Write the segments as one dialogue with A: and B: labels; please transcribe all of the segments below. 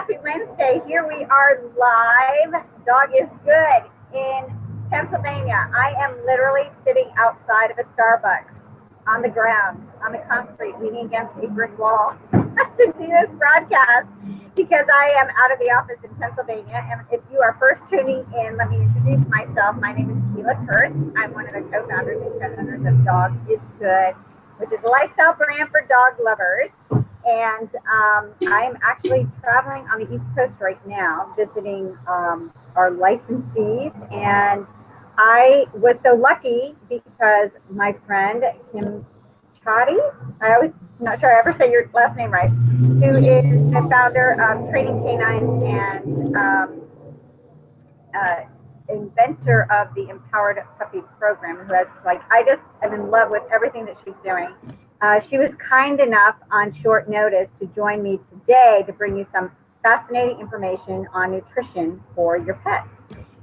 A: Happy Wednesday. Here we are live. Dog is good in Pennsylvania. I am literally sitting outside of a Starbucks on the ground, on the concrete, leaning against a brick wall to do this broadcast because I am out of the office in Pennsylvania. And if you are first tuning in, let me introduce myself. My name is Sheila Kurth. I'm one of the co-founders and co-owners of Dog is Good, which is a lifestyle brand for dog lovers. And I'm actually traveling on the East Coast right now, visiting our licensees. And I was so lucky because my friend Kim Chadi, I always not sure I ever say your last name right, who is the founder of Training Canines and inventor of the Empowered Puppy program, who has I just am in love with everything that she's doing. She was kind enough on short notice to join me today to bring you some fascinating information on nutrition for your pets.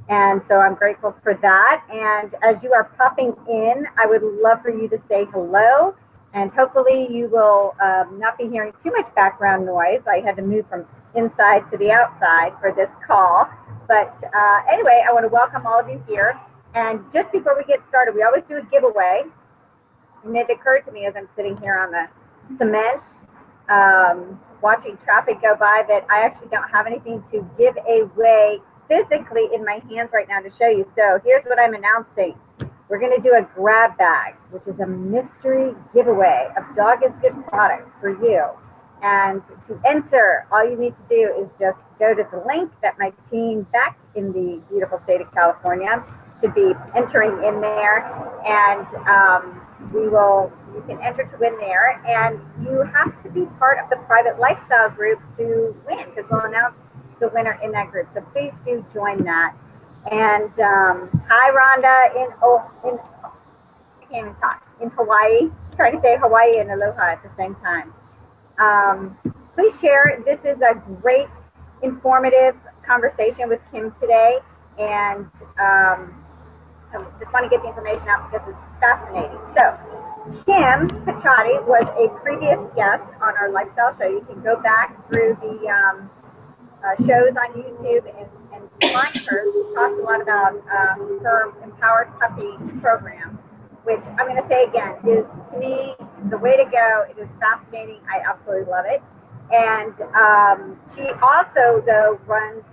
A: And so I'm grateful for that. And as you are popping in, I would love for you to say hello. And hopefully you will not be hearing too much background noise. I had to move from inside to the outside for this call. But anyway, I want to welcome all of you here. And just before we get started, we always do a giveaway. And it occurred to me as I'm sitting here on the cement, watching traffic go by, that I actually don't have anything to give away physically in my hands right now to show you. So here's what I'm announcing. We're going to do a grab bag, which is a mystery giveaway of Dog is Good products for you. And to enter, all you need to do is just go to the link that my team back in the beautiful state of California should be entering in there. And you can enter to win there. And you have to be part of the private lifestyle group to win, because we'll announce the winner in that group. So please do join that. And hi, Rhonda in Hawaii. Trying to say Hawaii and aloha at the same time. Please share. This is a great, informative conversation with Kim today, and I just want to get the information out because it's fascinating. So, Kim Paciotti was a previous guest on our lifestyle show. You can go back through the shows on YouTube and find her. She talks a lot about her Empowered Puppy program, which I'm going to say again is, to me, the way to go. It is fascinating. I absolutely love it. And she also, though, runs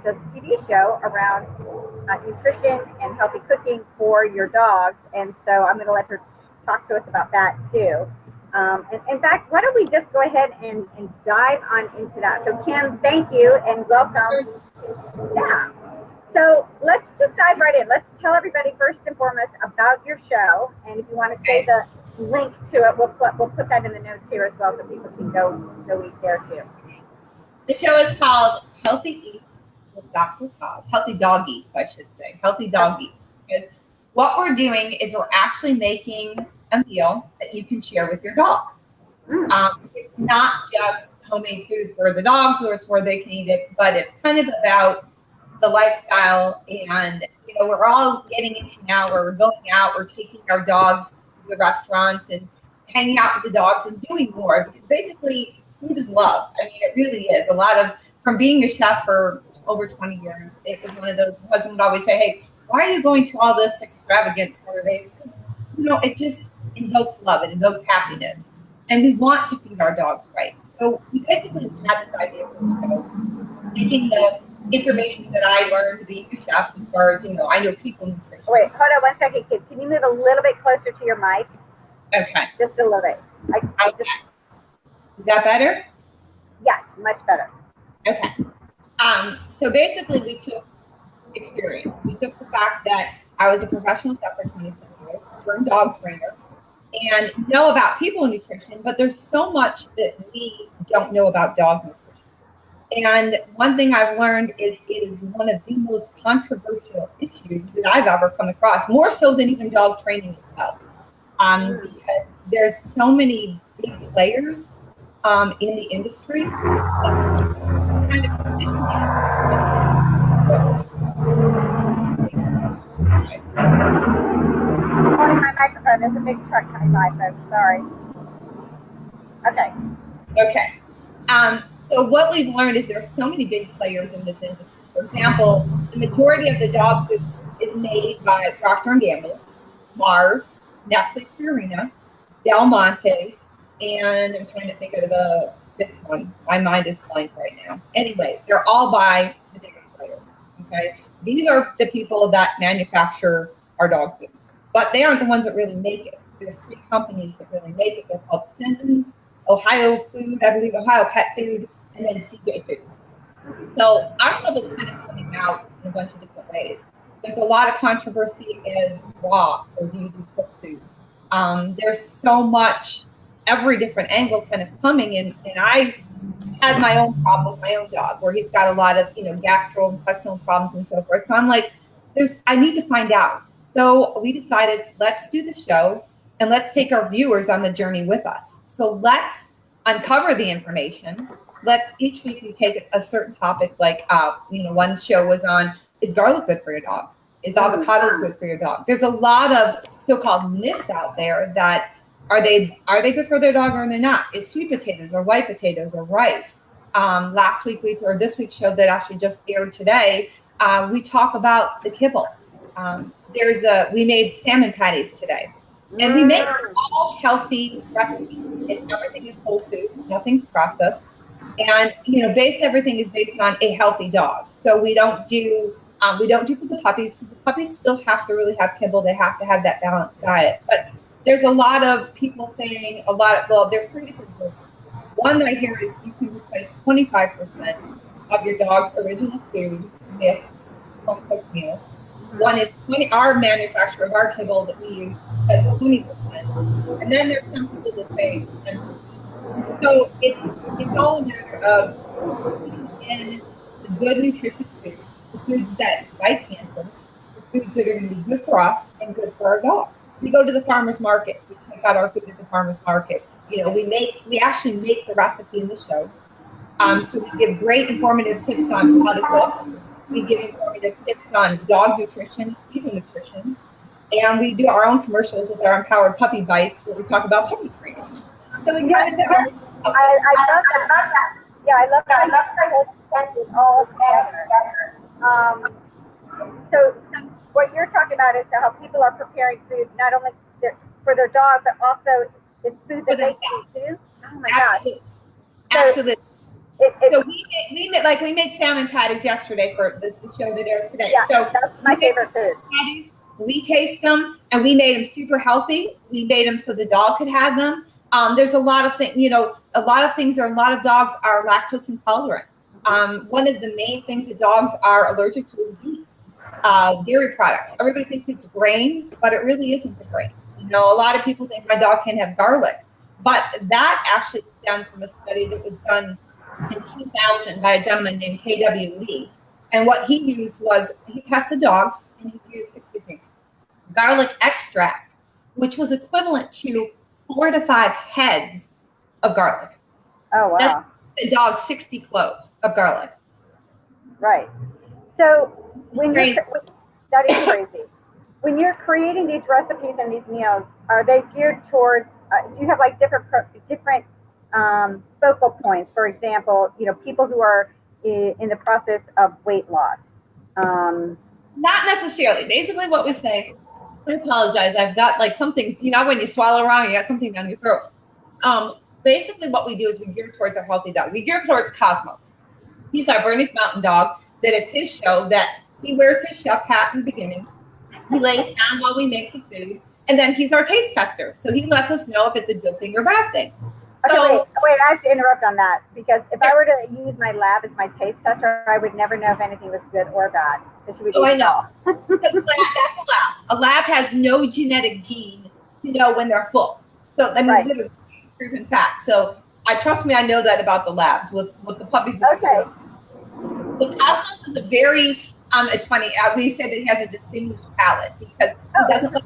A: the TV show around nutrition and healthy cooking for your dogs. And so I'm going to let her talk to us about that too. In fact, why don't we just go ahead and dive on into that. So Kim, thank you and welcome. Yeah. So let's just dive right in. Let's tell everybody first and foremost about your show. And if you want to say the link to it, we'll put that in the notes here as well so people can go eat there too.
B: The show is called Healthy Eats with Dr. Paz. Healthy Dog Eats, I should say. Healthy Dog Eats. Because what we're doing is we're actually making a meal that you can share with your dog. It's not just homemade food for the dogs or it's where they can eat it, but it's kind of about the lifestyle. And we're all getting into now where we're going out, we're taking our dogs to the restaurants and hanging out with the dogs and doing more, because basically food is love. I mean, it really is. A lot of, from being a chef for over 20 years, it was one of those, my husband would always say, hey, why are you going to all this extravagance for days? It just invokes love, it invokes happiness. And we want to feed our dogs right. So we basically had this idea for the show, taking the information that I learned being a chef as far as, I know people nutrition.
A: Wait, hold on 1 second, kid. Can you move a little bit closer to your mic?
B: Okay.
A: Just a little bit.
B: Is that better?
A: Yes, much better.
B: Okay. So basically we took experience. We took the fact that I was a professional chef for 27 years, turned dog trainer, and know about people nutrition, but there's so much that we don't know about dog nutrition. And one thing I've learned is it is one of the most controversial issues that I've ever come across, more so than even dog training itself. Because there's so many big players in the industry. Kind of
A: Holding my microphone. There's a big truck coming by, folks. Sorry. Okay.
B: Okay. So what we've learned is there are so many big players in this industry. For example, the majority of the dog food is made by Procter & Gamble, Mars, Nestle Purina, Del Monte, and I'm trying to think of the fifth one. My mind is blank right now. Anyway, they're all by the biggest players. Okay, these are the people that manufacture our dog food, but they aren't the ones that really make it. There's 3 companies that really make it. They're called Simmons, Ohio Food, I believe Ohio Pet Food, and then CJ Food. So our stuff is kind of coming out in a bunch of different ways. There's a lot of controversy as raw or do you do cooked food. There's so much, every different angle kind of coming in, and I had my own problem with my own dog where he's got a lot of, gastrointestinal problems and so forth. So I'm like, I need to find out. So we decided, let's do the show and let's take our viewers on the journey with us. So let's uncover the information. Each week we take a certain topic, like, one show was on, is garlic good for your dog? Is avocados good for your dog? There's a lot of so-called myths out there that are they good for their dog or are they not? Is sweet potatoes or white potatoes or rice? This week's show that actually just aired today, we talk about the kibble. We made salmon patties today, and we make all healthy recipes. Everything is whole food, nothing's processed, and everything is based on a healthy dog. So we don't do for the puppies, because the puppies still have to really have kibble. They have to have that balanced diet. But there's a lot of people saying there's 3 different versions. One that I hear is you can replace 25% of your dog's original food with home cooked meals. One is our manufacturer of our kibble that we use has 20%. And then there's some people that say 10%. So it's all a matter of putting in the good nutritious food, the foods that fight cancer, the foods that are going to be good for us and good for our dog. We go to the farmer's market. We check out our food at the farmer's market. We actually make the recipe in the show. So we give great informative tips on how to cook. We give informative tips on dog nutrition, human nutrition, and we do our own commercials with our Empowered Puppy Bites, where we talk about puppy training. So we kind of
A: I love that. Yeah, I love that. I love that it's all together. So what you're talking about is how people are preparing food not only for their dog, but also it's food that they eat too. Oh my gosh!
B: Absolutely. So we made salmon patties yesterday for the show that aired today.
A: Yeah,
B: so
A: that's my favorite food.
B: Patties, we taste them, and we made them super healthy. We made them so the dog could have them. There's a lot of things. A lot of dogs are lactose intolerant. One of the main things that dogs are allergic to is beef, dairy products. Everybody thinks it's grain, but it really isn't the grain. A lot of people think my dog can't have garlic, but that actually stemmed from a study that was done in 2000 by a gentleman named K.W. Lee. And what he used was he tested dogs and he used, garlic extract, which was equivalent to 4 to 5 heads of garlic.
A: Oh, wow.
B: That's a dog 60 cloves of garlic.
A: Right. So that is crazy. When you're creating these recipes and these meals, are they geared towards, do you have like different focal points? For example, people who are in the process of weight loss.
B: Not necessarily. Basically what we say, I apologize, I've got like something, when you swallow wrong, you got something down your throat. Basically what we do is we gear towards our healthy dog. We gear towards Cosmos. He's our Bernese Mountain Dog, that it's his show, that he wears his chef hat in the beginning. He lays down while we make the food, and then he's our taste tester. So he lets us know if it's a good thing or bad thing.
A: Okay, wait, I have to interrupt on that, because if I were to use my lab as my taste tester, I would never know if anything was good or bad.
B: I know. That's a lab. A lab has no genetic gene to know when they're full. So literally proven fact. So trust me, I know that about the labs with the puppies.
A: Okay.
B: But Cosmos is a very it's funny. We say that he has a distinguished palate because he doesn't like.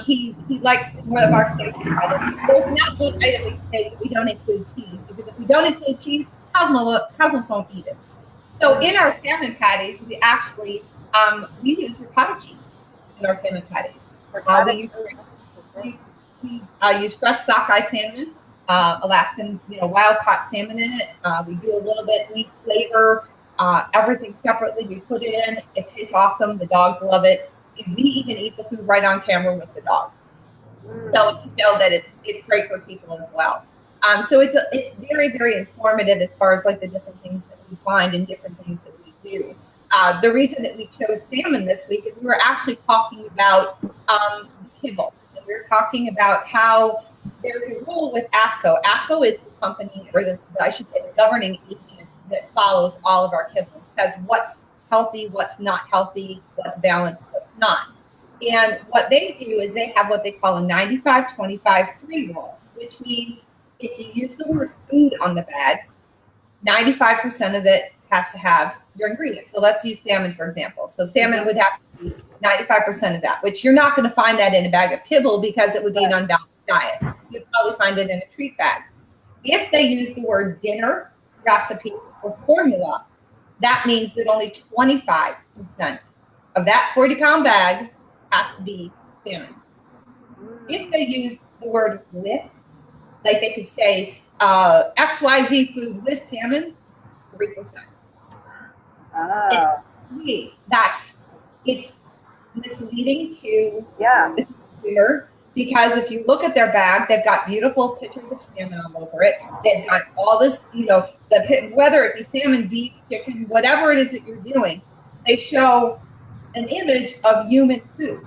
B: He likes more of our safety items. There's not one item we say we don't include cheese, because if we don't include cheese, Cosmos won't eat it. So in our salmon patties, we actually we use ricotta cheese in our salmon patties. We use fresh sockeye salmon. Alaskan, wild caught salmon in it. We do a little bit, we flavor everything separately. We put it in. It tastes awesome. The dogs love it. We even eat the food right on camera with the dogs. So to know that it's great for people as well. So it's very, very informative as far as like the different things that we find and different things that we do. The reason that we chose salmon this week is we were actually talking about Kibble. And we were talking about how there's a rule with AFCO. AFCO is the company, or I should say the governing agent that follows all of our Kibble. It says what's healthy, what's not healthy, what's balanced, what's not. And what they do is they have what they call a 95-25-3 rule, which means if you use the word food on the bag, 95% of it has to have your ingredients. So let's use salmon, for example. So salmon would have to be 95% of that, which you're not going to find that in a bag of kibble because it would be an unbalanced diet. You'd probably find it in a treat bag. If they use the word dinner, recipe, or formula, that means that only 25% of that 40-pound bag has to be salmon. If they use the word with, like they could say XYZ food with salmon, 3%.
A: Oh.
B: It's misleading to
A: Yeah.
B: the consumer because if you look at their bag, they've got beautiful pictures of salmon all over it. They've got all this, whether it be salmon, beef, chicken, whatever it is that you're doing, they show an image of human food.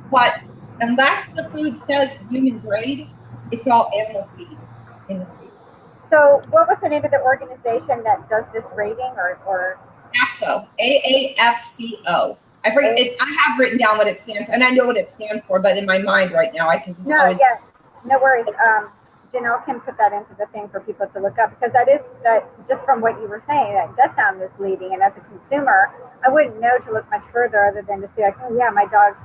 B: But unless the food says human grade, it's all animal feed in the food.
A: So what was the name of the organization that does this rating or?
B: AFCO, AAFCO. I forget. I have written down what it stands, and I know what it stands for, but in my mind right now, I can just always.
A: Yeah, no worries. Janelle can put that into the thing for people to look up because that just from what you were saying, that does sound misleading. And as a consumer, I wouldn't know to look much further other than to see like, oh yeah, my dogs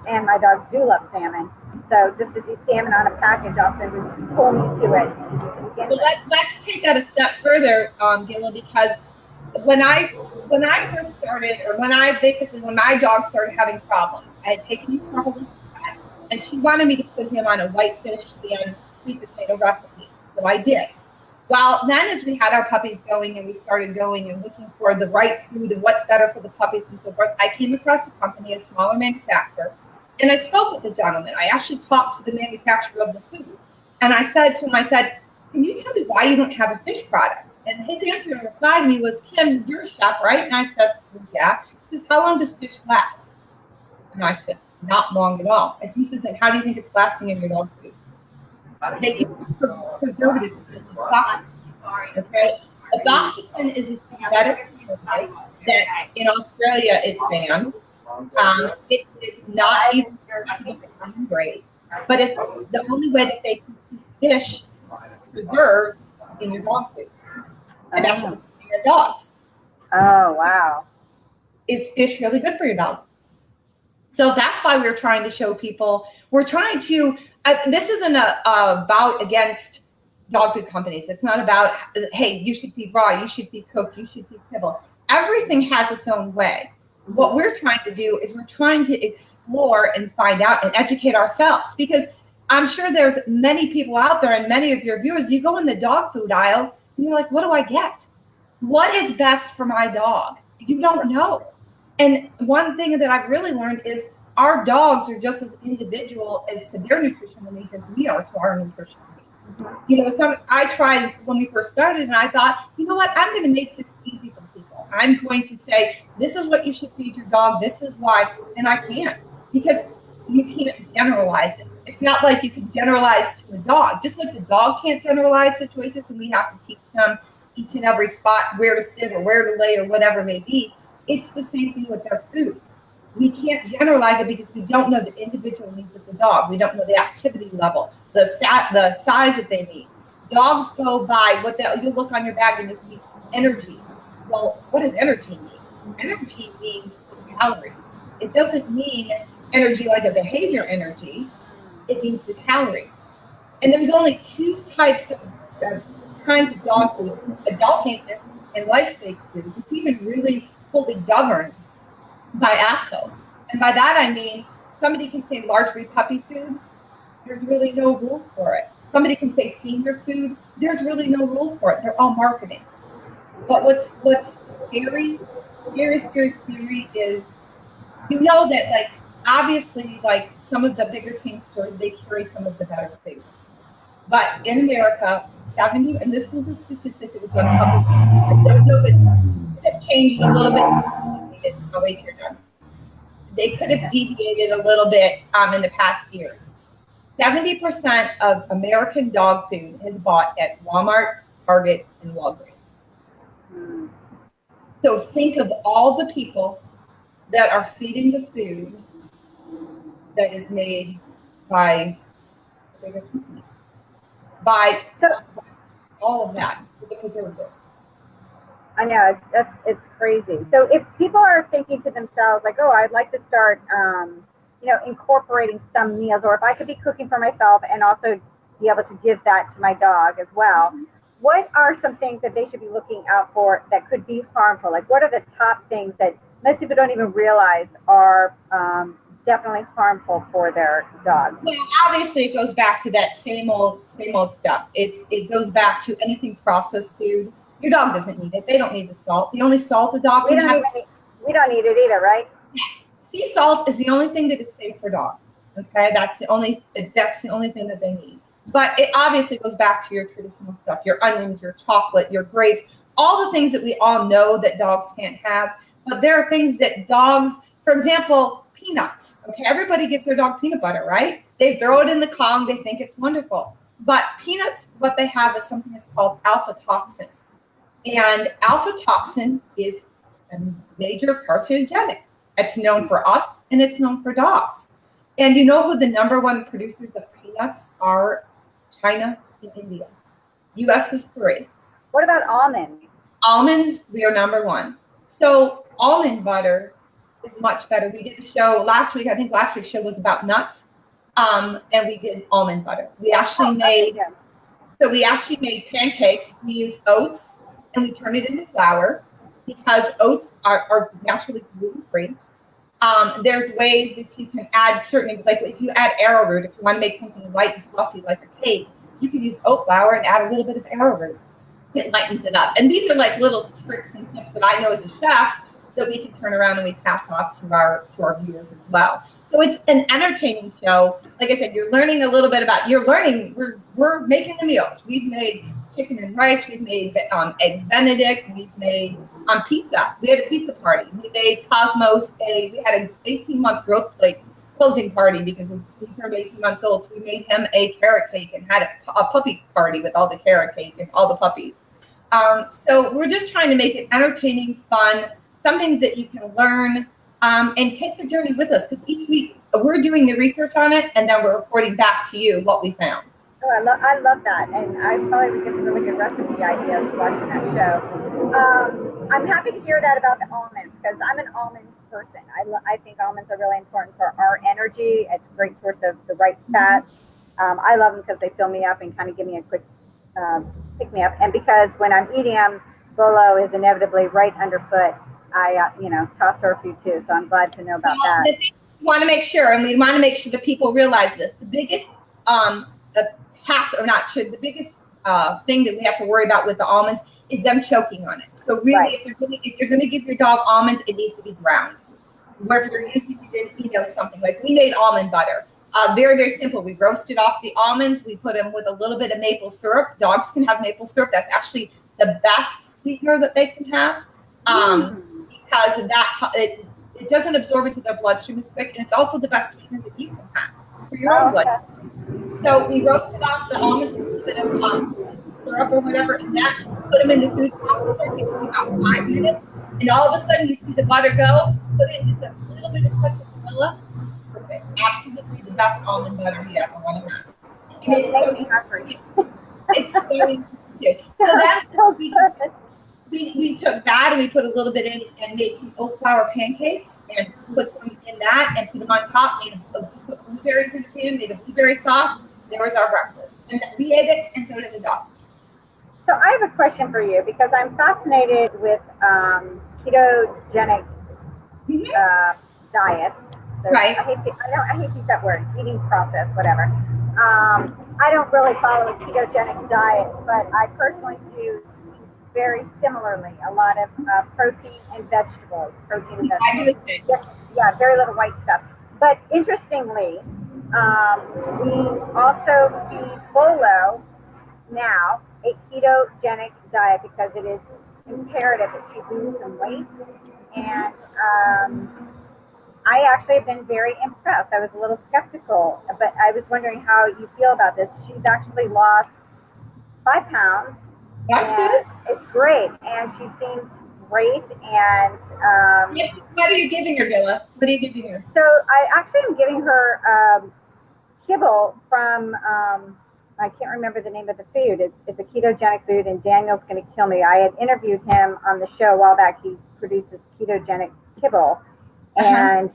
A: do love salmon. So just to see salmon on a package often would pull me to it.
B: Well, let's take that a step further, Gila, because when I first started, or when my dog started having problems, I had taken him to a holistic vet, and she wanted me to put him on a whitefish and sweet potato recipe. So I did. Well, then as we had our puppies going and we started going and looking for the right food and what's better for the puppies and so forth, I came across a company, a smaller manufacturer, and I spoke with the gentleman. I actually talked to the manufacturer of the food. And I said to him, can you tell me why you don't have a fish product? And his answer and reply to me was, Kim, you're a chef, right? And I said, well, yeah. He says, how long does fish last? And I said, not long at all. And he says, and how do you think it's lasting in your dog food? They use preservatives, toxin. Okay? Adoxygen is a synthetic that in Australia it's banned. It is not even great, but it's the only way that they can keep fish preserved in your dog food. And that's what your dogs.
A: Oh, wow.
B: Is fish really good for your dog? So that's why we're trying to show people, this isn't a bout against dog food companies. It's not about, hey, you should feed raw, you should feed cooked, you should feed kibble. Everything has its own way. What we're trying to do is we're trying to explore and find out and educate ourselves, because I'm sure there's many people out there and many of your viewers, you go in the dog food aisle and you're like, what do I get? What is best for my dog? You don't know. And one thing that I've really learned is our dogs are just as individual as to their nutritional needs as we are to our nutritional needs. I tried when we first started and I thought, you know what, I'm going to make this easy for people. I'm going to say, this is what you should feed your dog. This is why. And I can't, because you can't generalize it. It's not like you can generalize to a dog. Just like the dog can't generalize situations, and we have to teach them each and every spot where to sit or where to lay or whatever it may be. It's the same thing with their food. We can't generalize it because we don't know the individual needs of the dog. We don't know the activity level, the size that they need. Dogs go by you look on your bag and you see energy. Well, what does energy mean? Energy means calories. It doesn't mean energy like a behavior energy. It means the calories. And there's only two types of kinds of dog food: adult maintenance and life stage food. It's even really fully governed by AFCO. And by that I mean somebody can say large breed puppy food. There's really no rules for it. somebody can say senior food. There's really no rules for it. They're all marketing. But what's scary is, you know, that like obviously like some of the bigger chain stores, they carry some of the better foods. But in America, 70, and this was a statistic that was done a couple of years ago. I don't know if it changed a little bit. Oh, wait, you're done. They could have deviated a little bit in the past years. 70% of American dog food is bought at Walmart, Target, and Walgreens. So think of all the people that are feeding the food that is made by bigger companies, by all of that, the preservative.
A: I know, it's crazy. So if people are thinking to themselves like, oh, I'd like to start, incorporating some meals, or if I could be cooking for myself and also be able to give that to my dog as well, what are some things that they should be looking out for that could be harmful? Like, what are the top things that most people don't even realize are definitely harmful for their dog?
B: Well, obviously, it goes back to that same old stuff. It goes back to anything processed food. Your dog doesn't need it. They don't need the salt. The only salt the dog
A: we
B: can have.
A: We don't need it either, right?
B: Sea salt is the only thing that is safe for dogs. Okay, that's the only thing that they need. But it obviously goes back to your traditional stuff: your onions, your chocolate, your grapes, all the things that we all know that dogs can't have. But there are things that dogs, for example, peanuts. Okay, everybody gives their dog peanut butter, right? They throw it in the Kong. They think it's wonderful. But peanuts, what they have is something that's called alpha toxin. And alpha toxin is a major carcinogenic. It's known for us and it's known for dogs. And you know who the number one producers of peanuts are? China and India. US is 3.
A: What about almonds?
B: Almonds, we are number 1. So almond butter is much better. We did a show last week. I think last week's show was about nuts. And we did almond butter. We actually made pancakes. We used oats and we turned it into flour because oats are naturally gluten-free. There's ways that you can add certain, like if you add arrowroot, if you want to make something light and fluffy like a cake, you can use oat flour and add a little bit of arrowroot. It lightens it up. And these are like little tricks and tips that I know as a chef that we can turn around and we pass off to our viewers as well. So it's an entertaining show. Like I said, you're learning a little bit about, we're making the meals. We've made chicken and rice. We've made eggs Benedict. We've made pizza. We had a pizza party. We made Cosmos we had an 18-month growth plate closing party because he turned 18 months old. So we made him a carrot cake and had a puppy party with all the carrot cake and all the puppies. So we're just trying to make it entertaining, fun, something that you can learn and take the journey with us, because each week we're doing the research on it and then we're reporting back to you what we found.
A: Oh, I love that, and I probably would get some really good recipe ideas watching that show. I'm happy to hear that about the almonds, because I'm an almond person. I think almonds are really important for our energy. It's a great source of the right fats. I love them because they fill me up and kind of give me a quick pick me up, and because when I'm eating them, Bolo is inevitably right underfoot. I toss her a few too, so I'm glad to know about that.
B: The thing we want to make sure, and we want to make sure that people realize this, the biggest the biggest thing that we have to worry about with the almonds is them choking on it. So really,
A: right.
B: if you're going to give your dog almonds, it needs to be ground. Where if you're using something like we made almond butter, very, very simple. We roasted off the almonds. We put them with a little bit of maple syrup. Dogs can have maple syrup. That's actually the best sweetener that they can have because it doesn't absorb into their bloodstream as quick, and it's also the best sweetener that you can have for your own blood. So we roasted off the almonds and a little bit of syrup or whatever, and that put them in the food processor. It takes about 5 minutes, and all of a sudden you see the butter go. Put in just a little bit of touch of vanilla. Perfect. Absolutely the best almond butter you ever want to have. And it's so very good. So that's we took that and we put a little bit in and made some oat flour pancakes and put some in that and put them on top. Just put blueberries in the pan, made a blueberry sauce. There was our breakfast. And we ate it, and so did the dog.
A: So I have a question for you, because I'm fascinated with ketogenic diets. So
B: right.
A: I hate to use that word, eating process, whatever. I don't really follow a ketogenic diet, but I personally do very similarly. A lot of protein and vegetables. Protein and
B: I do
A: vegetables.
B: the same.
A: Yeah, very little white stuff. But interestingly, we also feed Bolo now a ketogenic diet because it is imperative that she lose some weight. And I actually have been very impressed. I was a little skeptical, but I was wondering how you feel about this. She's actually lost 5 pounds.
B: That's good.
A: It's great, and she seems great. And
B: What are you giving her, Gilla? What are you giving her?
A: so I actually am giving her Kibble from I can't remember the name of the food. It's a ketogenic food, and Daniel's going to kill me. I had interviewed him on the show a while back. He produces ketogenic Kibble, and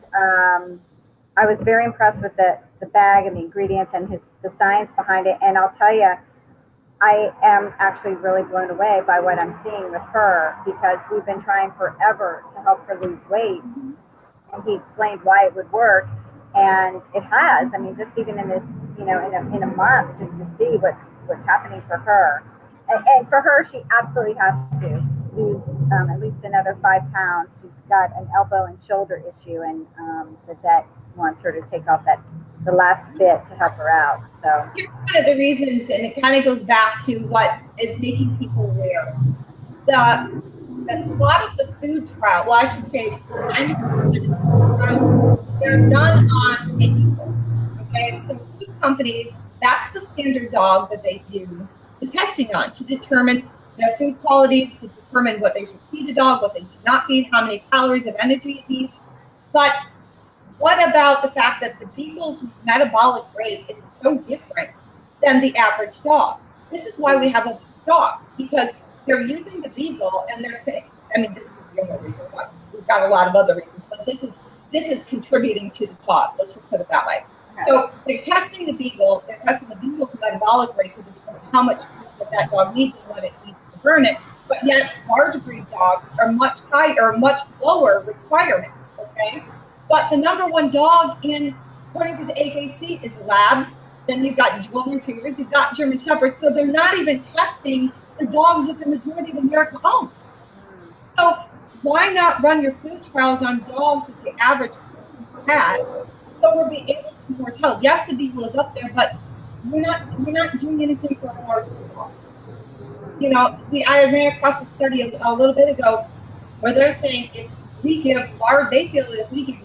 A: I was very impressed with the bag and the ingredients and the science behind it. And I'll tell you, I am actually really blown away by what I'm seeing with her because we've been trying forever to help her lose weight. And he explained why it would work, and it has. I mean, just even in this, in a month, just to see what's happening for her. And for her, she absolutely has to lose at least another 5 pounds. She's got an elbow and shoulder issue, and the vet wants her to take off the last bit to help her out. So
B: Here's one of the reasons, and it kind of goes back to what is making people aware. A lot of the food trial, well, I should say, they're done on people. Okay, so food companies, that's the standard dog that they do the testing on to determine their food qualities, to determine what they should feed a dog, what they should not feed, how many calories of energy it needs. But what about the fact that the beagle's metabolic rate is so different than the average dog? This is why we have obese dogs, because they're using the beagle and they're saying, I mean, this is the only reason why. We've got a lot of other reasons, but this is contributing to the cause. Let's just put it that way. So they're testing the beagle's metabolic rate to determine how much food that dog needs and what it needs to burn it. But yet, large breed dogs are much higher, much lower requirements. Okay. But the number one dog according to the AKC, is Labs. Then you've got Golden Retrievers, you've got German Shepherds. So they're not even testing the dogs that the majority of America owns. So why not run your food trials on dogs that the average person has? So we'll be able to more tell. Yes, the beagle is up there, but we're not doing anything for a large dog. I ran across a study a little bit ago where they're saying if we give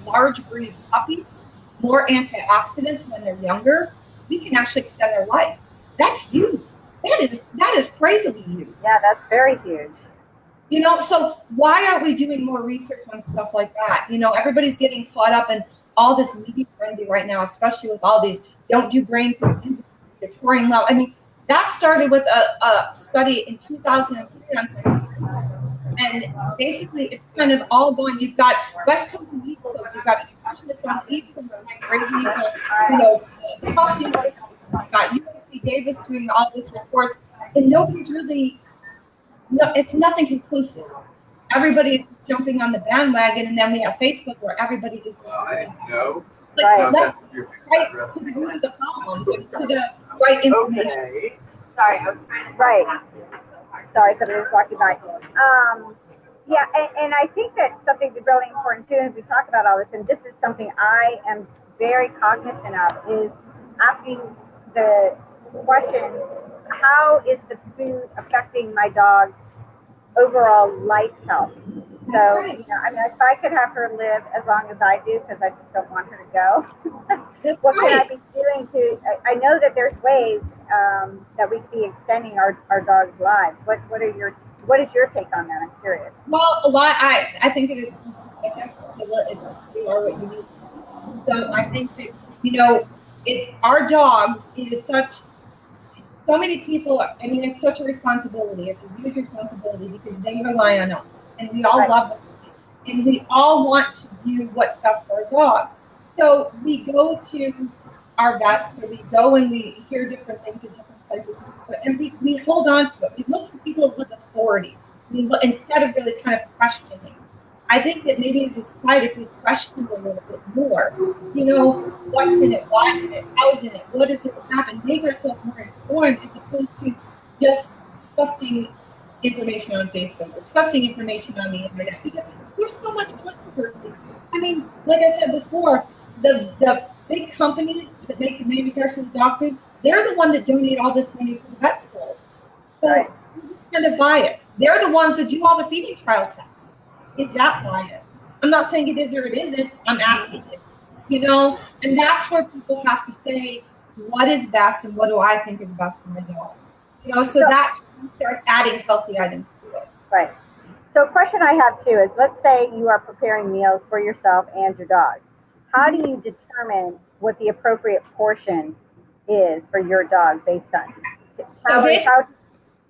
B: large breed puppies more antioxidants when they're younger, we can actually extend their life. That's huge. That is crazily huge.
A: Yeah, that's very huge.
B: So why aren't we doing more research on stuff like that? Everybody's getting caught up in all this media frenzy right now, especially with all these don't do grain food, the taurine level. I mean, that started with a study in 2003 and basically it's kind of all going. You've got West Coast and East Coast. You've got nutritionists on the East Coast, Paciotti, you've got UNC Davis doing all this reports, and nobody's really. No, it's nothing conclusive. Everybody's jumping on the bandwagon, and then we have Facebook where everybody just right to the root of the problems and to the right information.
A: Okay. Sorry, I was trying to. Right. Sorry, somebody was walking by. Yeah, and I think that something that's really important too, as we talk about all this, and this is something I am very cognizant of, is asking the question, how is the food affecting my dog's overall life health? So, if I could have her live as long as I do, because I just don't want her to go, what can I be doing I know that there's ways that we can be extending our dogs' lives. What is your take on that? I'm curious.
B: Well, I think it is, I guess, you are what you need. So I think that, our dogs, it is so many people, it's such a responsibility. It's a huge responsibility because they rely on us. And we all love them. And we all want to do what's best for our dogs. So we go to our vets, or we go and we hear different things in different places. And we hold on to it. We look for people with authority. Instead of really kind of questioning. I think that maybe as a society, if we question a little bit more, you know, what's in it, why is in it, how is in it, what does this happen, make ourselves more informed as opposed to just trusting information on Facebook or trusting information on the internet, because there's so much controversy. I mean, like I said before, the big companies that make the manufactured dog food, they're the one that donate all this money to the vet schools. So
A: Right.
B: kind of biased. They're the ones that do all the feeding trial tests. Is that biased? I'm not saying it is or it isn't. I'm asking it. You know, and that's where people have to say what is best and what do I think is best for my dog. You know, so that's when you start adding healthy items to it.
A: Right. So a question I have too is, let's say you are preparing meals for yourself and your dog. How do you determine what the appropriate portion is for your dog based on calories?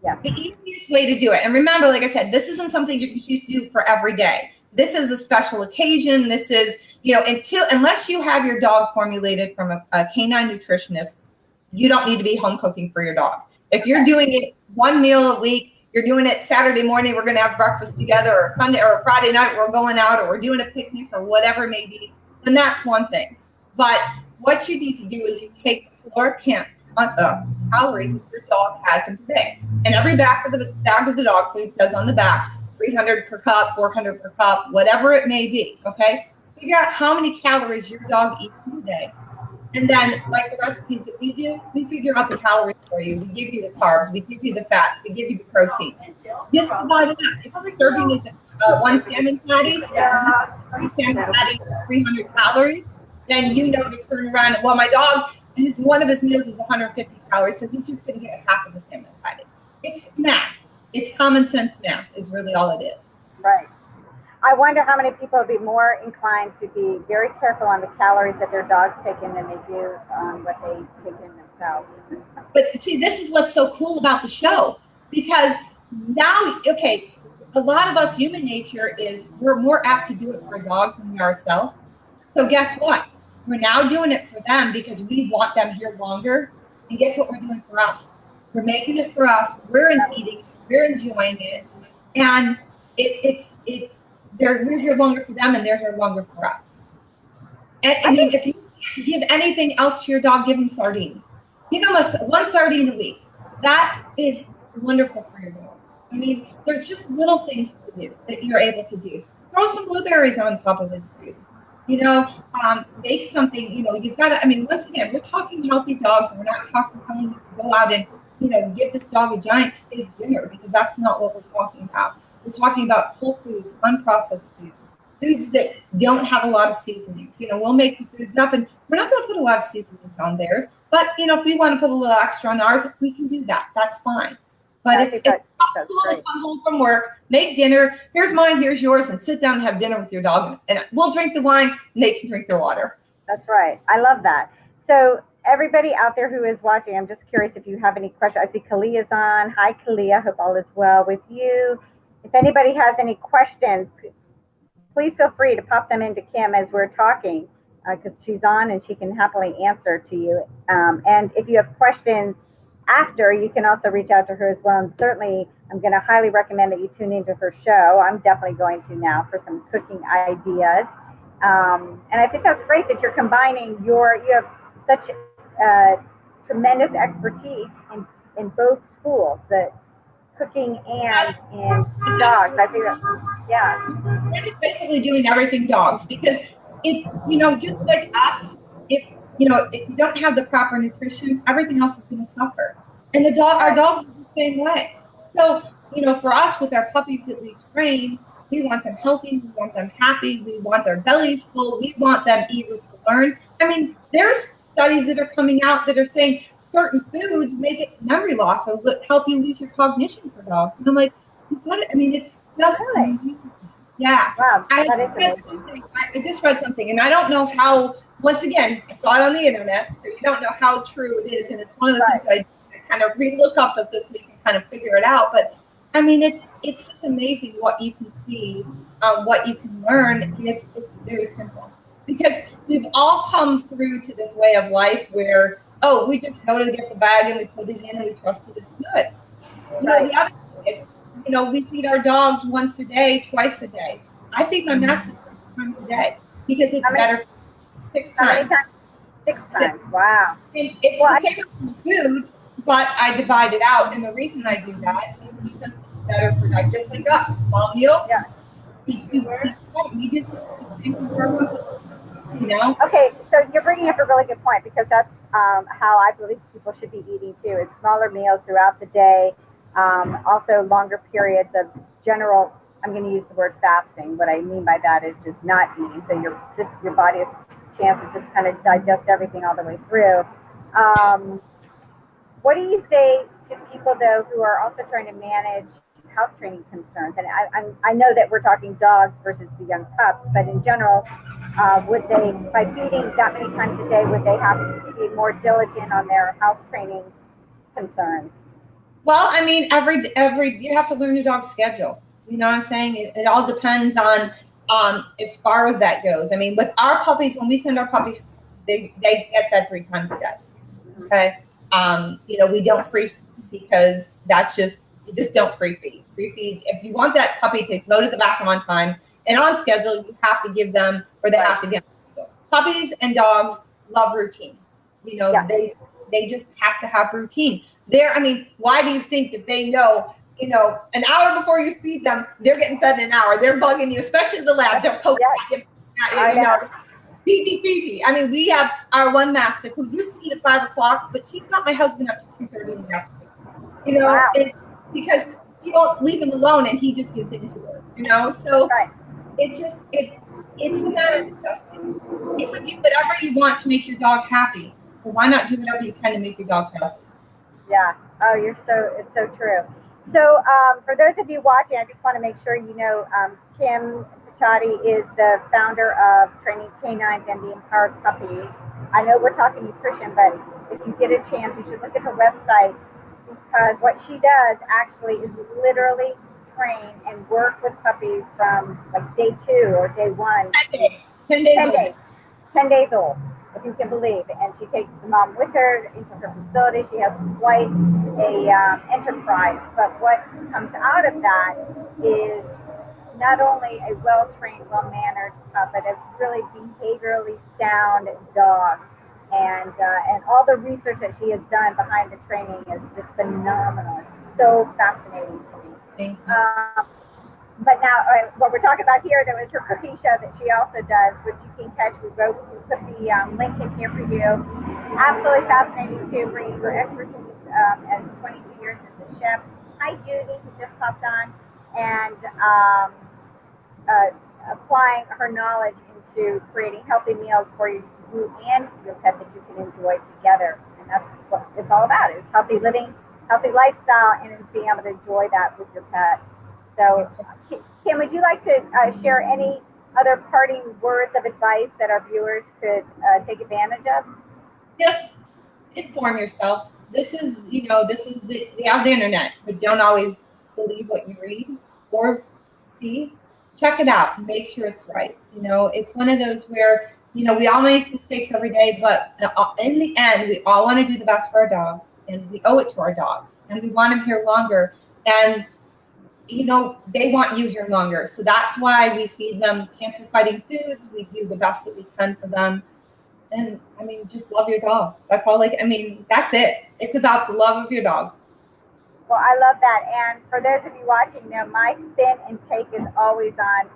B: The easiest way to do it, and remember, like I said, this isn't something you can do for every day. This is a special occasion. This is, you know, unless you have your dog formulated from a canine nutritionist, you don't need to be home cooking for your dog. If you're doing it one meal a week, you're doing it Saturday morning, we're going to have breakfast together, or Sunday or Friday night, we're going out, or we're doing a picnic, or whatever it may be, then that's one thing. But what you need to do is you take the floor count calories that your dog has in per day. And every bag of the dog food says on the back, 300 per cup, 400 per cup, whatever it may be, okay? Figure out how many calories your dog eats in a day. And then, like the recipes that we do, we figure out the calories for you. We give you the carbs, we give you the fats, we give you the protein. Just divide it up. If your serving is one salmon patty, 300 calories, then you know to turn around. Well, my dog, one of his meals is 150 calories, so he's just going to get half of the salmon patty. It's math. It's common sense math is really all it is.
A: Right. I wonder how many people would be more inclined to be very careful on the calories that their dogs take in than they do on what they take in themselves.
B: But see, this is what's so cool about the show, because now, okay, a lot of us, human nature is we're more apt to do it for dogs than we are ourselves. So guess what? We're now doing it for them because we want them here longer. And guess what we're doing for us? We're making it for us. We're eating it. We're enjoying it. And we're here longer for them and they're here longer for us. And I mean, if you give anything else to your dog, give them sardines. Give them one sardine a week. That is wonderful for your dog. I mean, there's just little things to do that you're able to do. Throw some blueberries on top of his food. You know, make something, you know, you've got to, I mean, once again, we're talking healthy dogs, and we're not telling you to go out and, you know, give this dog a giant steak dinner, because that's not what we're talking about. We're talking about whole foods, unprocessed foods, foods that don't have a lot of seasonings. You know, we'll make the foods up, and we're not going to put a lot of seasonings on theirs, but, you know, if we want to put a little extra on ours, we can do that. That's fine. But it's possible to come home from work, make dinner. Here's mine, here's yours, and sit down and have dinner with your dog. And we'll drink the wine, and they can drink their water.
A: That's right. I love that. So everybody out there who is watching, I'm just curious if you have any questions. I see Kalia's on. Hi, Kalia. Hope all is well with you. If anybody has any questions, please feel free to pop them into Kim as we're talking, because she's on and she can happily answer to you. And if you have questions after, you can also reach out to her as well. And certainly, I'm going to highly recommend that you tune into her show. I'm definitely going to now for some cooking ideas. And I think that's great that you're combining you have such tremendous expertise in both schools, the cooking and in dogs. I think yeah.
B: We're just basically doing everything dogs, because if, you know, just like us, if you don't have the proper nutrition, everything else is going to suffer. And our dogs are the same way. So, you know, for us with our puppies that we train, we want them healthy, we want them happy, we want their bellies full, we want them eager to learn. I mean, there's studies that are coming out that are saying certain foods make it memory loss or help you lose your cognition for dogs. And I'm like, I mean, it's just amazing. Yeah.
A: Wow,
B: I just read something, and I don't know how. Once again, I saw it on the internet, so you don't know how true it is, and it's one of the things I kind of re-look up at this week and kind of figure it out. But I mean, it's just amazing what you can see, what you can learn, and it's very simple, because we've all come through to this way of life where, oh, we just go to get the bag and we put it in and we trust that it's good. You know, the other thing is, you know, we feed our dogs once a day, twice a day. I feed my mastiff 6 times a day because it's
A: How many,
B: better 6 times.
A: times? 6 times. Wow.
B: And it's
A: Well,
B: the same amount of food, but I divide it out. And the reason I do that is because it's better for just like us. Small meals,
A: yeah.
B: we do the same thing for our puppies, you know?
A: Okay, so you're bringing up a really good point because that's how I believe people should be eating too. Is smaller meals throughout the day, also longer periods of general. I'm going to use the word fasting. What I mean by that is just not eating, so your body has a chance to just kind of digest everything all the way through. Um, what do you say to people though who are also trying to manage house training concerns? And I know that we're talking dogs versus the young pups, but in general, would they, by feeding that many times a day, would they have to be more diligent on their house training concerns?
B: Well, I mean, every you have to learn your dog's schedule. You know what I'm saying? It all depends on as far as that goes. I mean, with our puppies, when we send our puppies, they get fed 3 times a day. Okay. We don't free feed because that's just you just don't free feed. Free feed. If you want that puppy to go to the bathroom on time and on schedule, you have to give them or they have to get on schedule. Puppies and dogs love routine.
A: Yeah.
B: They just have to have routine. I mean, why do you think that they know, an hour before you feed them, they're getting fed in an hour. They're bugging you, especially the lab. They're poking at you, Phoebe. I mean, we have our one mastiff who used to eat at 5 o'clock, but she's got my husband up to 2:30 in the afternoon.
A: Wow.
B: Because he won't leave him alone and he just gives into her. So
A: Right.
B: it's a matter of adjusting. You can do whatever you want to make your dog happy, but why not do whatever you can to make your dog healthy?
A: Yeah. Oh, it's so true. So, for those of you watching, I just want to make sure you know Kim Paciotti is the founder of Training Canines and the Empowered Puppy. I know we're talking nutrition, but if you get a chance, you should look at her website because what she does actually is literally train and work with puppies from like day 2 or day 1.
B: 10 days
A: 10
B: old.
A: days. 10 days old, if you can believe. And she takes the mom with her into her facility. She has quite a enterprise. But what comes out of that is not only a well-trained, well-mannered pup, but a really behaviorally sound dog. And all the research that she has done behind the training is just phenomenal. It's so fascinating to me.
B: Thank you.
A: But now, what we're talking about here, there was her cooking show that she also does, which you can catch. We put the link in here for you. Absolutely fascinating too, bringing her expertise as 22 years as a chef. Hi, Judy, who just popped on, and applying her knowledge into creating healthy meals for you and your pet that you can enjoy together. And that's what it's all about: is healthy living, healthy lifestyle, and being able to enjoy that with your pet. So, Kim, would you like to share any other parting words of advice that our viewers could take advantage of?
B: Just inform yourself. This is we have the internet, but don't always believe what you read or see. Check it out. Make sure it's right. It's one of those where, we all make mistakes every day, but in the end, we all want to do the best for our dogs, and we owe it to our dogs, and we want them here longer. And they want you here longer. So that's why we feed them cancer fighting foods. We do the best that we can for them. And I mean, just love your dog. That's all that's it. It's about the love of your dog.
A: Well, I love that. And for those of you watching, my spin and take is always on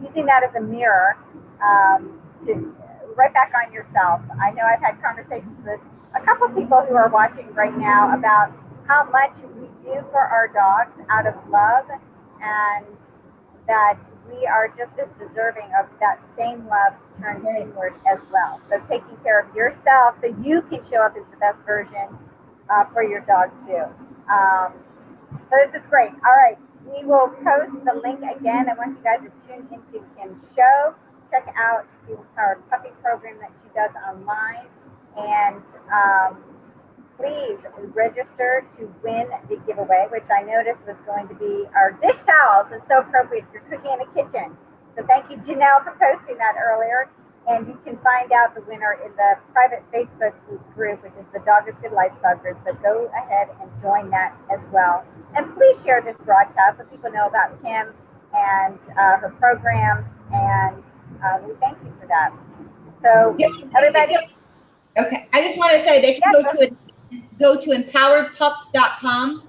A: using that as a mirror to right back on yourself. I know I've had conversations with a couple people who are watching right now about how much we do for our dogs out of love, and that we are just as deserving of that same love turned inward as well. So taking care of yourself so you can show up as the best version for your dog too. So this is great. All right, we will post the link again. I want you guys to tune into Kim's show. Check out the Empowered Puppy program that she does online, and please register to win the giveaway, which I noticed was going to be our dish towels. It's so appropriate if you're cooking in the kitchen. So thank you, Janelle, for posting that earlier. And you can find out the winner in the private Facebook group, which is the Dog is Good Lifestyle group. So go ahead and join that as well. And please share this broadcast so people know about Kim and her programs, and we thank you for that. So
B: Yeah,
A: everybody,
B: okay. I just want to say they can go to empoweredpups.com,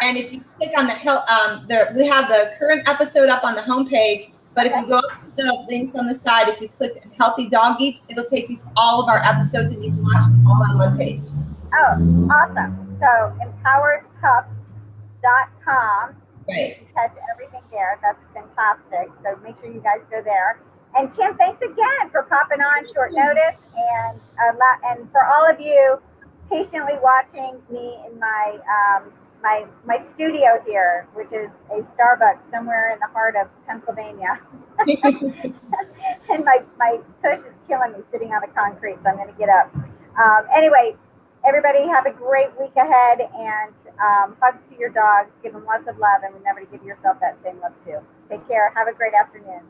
B: and if you click on the help, we have the current episode up on the homepage. But if you go up to the links on the side, if you click on Healthy Dog Eats, it'll take you to all of our episodes, and you can watch them all on one page.
A: Oh, awesome. So empoweredpups.com.
B: Right.
A: You can catch everything there. That's fantastic. So make sure you guys go there. And Kim, thanks again for popping on short notice, and for all of you patiently watching me in my studio here, which is a Starbucks somewhere in the heart of Pennsylvania. And my tush is killing me sitting on the concrete, so I'm going to get up. Anyway, everybody have a great week ahead, and hugs to your dogs. Give them lots of love, and remember to give yourself that same love too. Take care. Have a great afternoon.